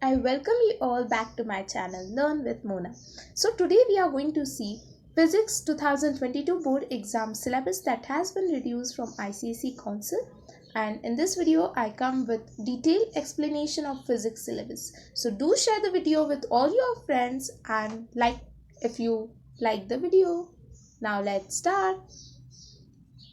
I welcome you all back to my channel Learn with Mona. So today we are going to see Physics 2022 board exam syllabus that has been reduced from ICSE Council, and in this video I come with detailed explanation of physics syllabus. So do share the video with all your friends and like if you like the video. Now let's start.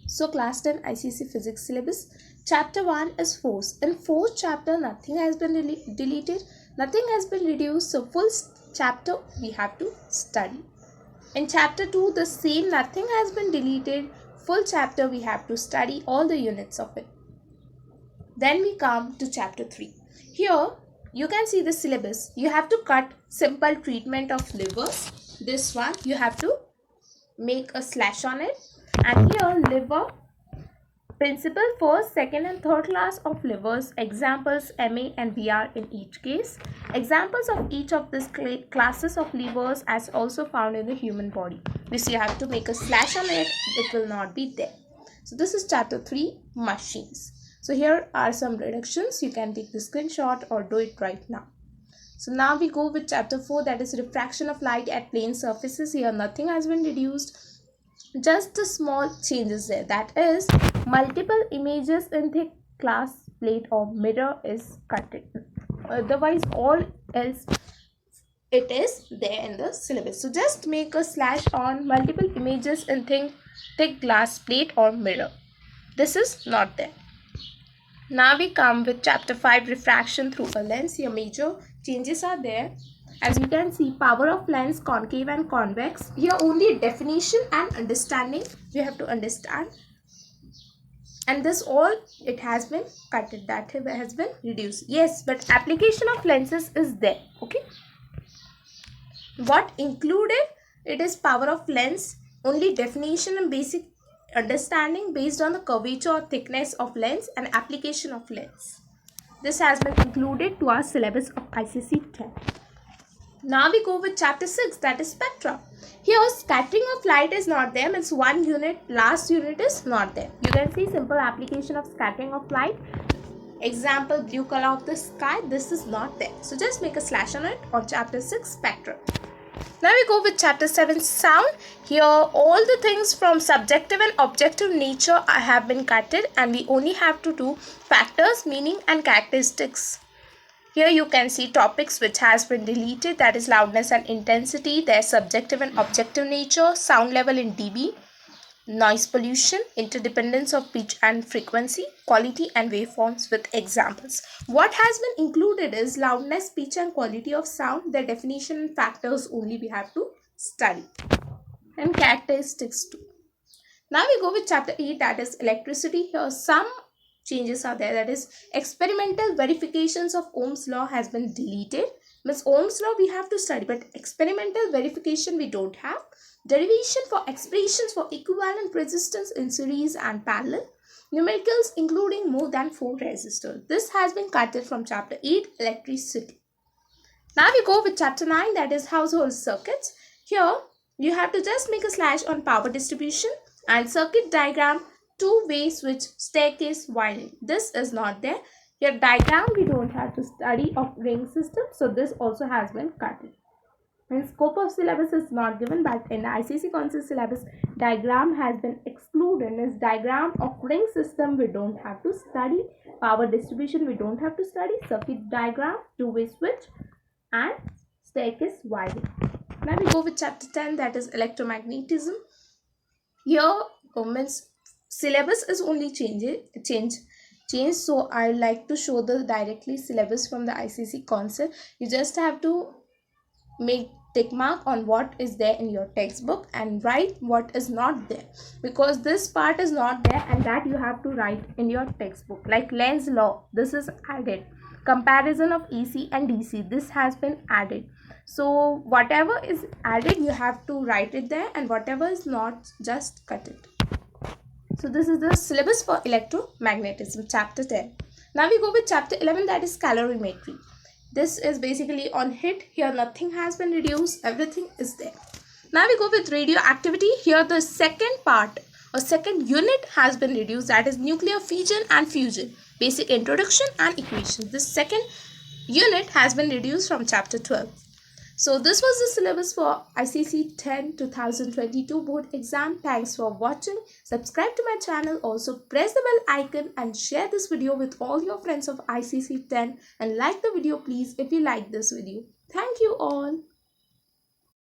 So class 10 ICC physics syllabus chapter 1 is force. In fourth chapter nothing has been deleted, nothing has been reduced, so full chapter we have to study. In chapter 2 the same, nothing has been deleted, full chapter we have to study all the units of it. Then we come to chapter 3. Here you can see the syllabus. You have to cut simple treatment of livers. This one you have to make a slash on it, and here liver principle, first, second and third class of livers, examples MA and VR in each case, examples of each of these classes of livers as also found in the human body. This you have to make a slash on it, it will not be there. So this is chapter 3, machines. So here are some reductions, you can take the screenshot or do it right now. So now we go with chapter 4, that is refraction of light at plane surfaces. Here nothing has been reduced, just the small changes there, that is multiple images in thick glass plate or mirror is cut. Otherwise all else it is there in the syllabus. So just make a slash on multiple images in thick glass plate or mirror. This is not there. Now we come with chapter 5, refraction through a lens. Your major changes are there. As you can see, power of lens, concave and convex. Here only definition and understanding we have to understand. And this all it has been cut, that has been reduced. Yes, but application of lenses is there. Okay. What included? It is power of lens, only definition and basic understanding based on the curvature or thickness of lens and application of lens. This has been included to our syllabus of ICC 10. Now we go with chapter 6, that is spectra. Here scattering of light is not there, means one unit, last unit is not there. You can see simple application of scattering of light. Example, blue color of the sky, this is not there. So just make a slash on it on chapter 6, spectra. Now we go with chapter 7, sound. Here all the things from subjective and objective nature have been cutted, and we only have to do factors, meaning and characteristics. Here you can see topics which has been deleted, that is loudness and intensity, their subjective and objective nature, sound level in dB, noise pollution, interdependence of pitch and frequency, quality and waveforms with examples. What has been included is loudness, pitch and quality of sound. Their definition and factors only we have to study, and characteristics too. Now we go with chapter 8, that is electricity. Here some changes are there, that is experimental verifications of Ohm's law has been deleted. Means Ohm's law we have to study, but experimental verification we don't have. Derivation for expressions for equivalent resistance in series and parallel. Numericals including more than 4 resistors. This has been cut from chapter 8, electricity. Now we go with chapter 9, that is household circuits. Here you have to just make a slash on power distribution and circuit diagram, two-way switch, staircase, wiring. This is not there. Here diagram we don't have to study of ring system, so this also has been cut. And scope of syllabus is not given, but in the ICC Council syllabus diagram has been excluded. As diagram of ring system we don't have to study, power distribution we don't have to study, circuit diagram, two-way switch and staircase, wiring. Now we go with chapter 10, that is electromagnetism. Here means syllabus is only change. So I like to show the directly syllabus from the ICC Council. You just have to make tick mark on what is there in your textbook and write what is not there, because this part is not there and that you have to write in your textbook. Like lens law, this is added. Comparison of EC and DC, this has been added. So whatever is added you have to write it there, and whatever is not, just cut it. So this is the syllabus for electromagnetism, chapter 10. Now we go with chapter 11, that is calorimetry. This is basically on HIT. Here nothing has been reduced, everything is there. Now we go with radioactivity. Here the second part or second unit has been reduced, that is nuclear fission and fusion, basic introduction and equations. This second unit has been reduced from chapter 12. So this was the syllabus for ICC 10 2022 board exam. Thanks for watching. Subscribe to my channel. Also press the bell icon and share this video with all your friends of ICC 10 and like the video please if you like this video. Thank you all.